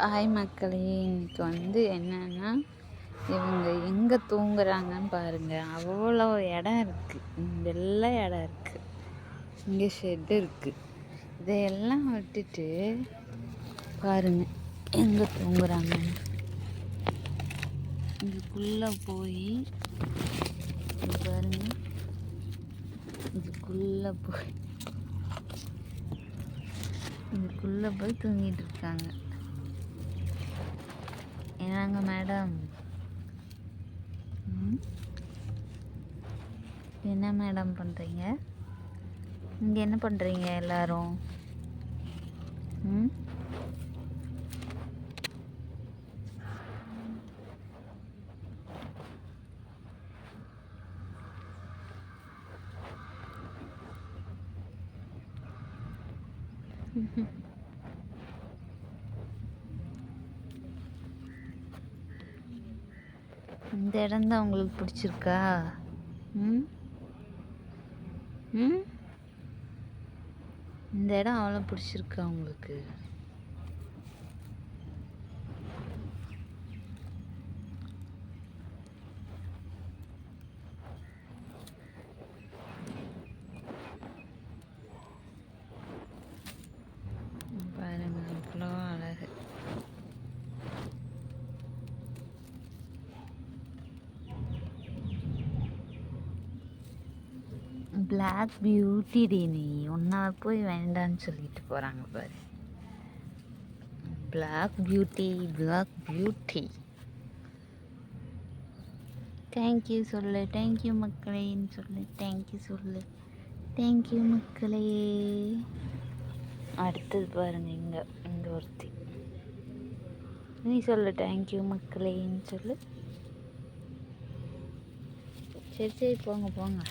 Hi மக்களே, இன்னைக்கு என்னன்னா இவங்க எங்கே தூங்குறாங்கன்னு பாருங்கள். அவ்வளோ இடம் இருக்குது, வெள்ளை இடம் இருக்குது, இங்கே ஷெட்டு இருக்குது. இதையெல்லாம் விட்டுட்டு பாருங்க எங்கே தூங்குறாங்கன்னு. இதுக்குள்ளே போய் பாருங்க, இதுக்குள்ளே போய் தூங்கிட்டு இருக்காங்க. என்னங்க மேடம், என்ன மேடம் பண்ணுறீங்க? இங்கே என்ன பண்ணுறீங்க எல்லாரும்? இந்த இடம்தான் உங்களுக்கு பிடிச்சிருக்கா? இந்த இடம் அவ்வளோ பிடிச்சிருக்கா உங்களுக்கு? பாருங்க, அவ்வளோ அழகு. பிளாக் பியூட்டி டி, நீ ஒன்றா போய் வேண்டான்னு சொல்லிட்டு போகிறாங்க பாரு. Black beauty. தேங்க்யூ சொல்லு, தேங்க்யூ மக்களேன்னு சொல்லு, தேங்க்யூ சொல்லு, தேங்க்யூ மக்களே. அடுத்தது பாருங்க, இங்கே ஒருத்தி. நீ சொல்லு தேங்க்யூ மக்களேன்னு சொல்லு. சரி போங்க.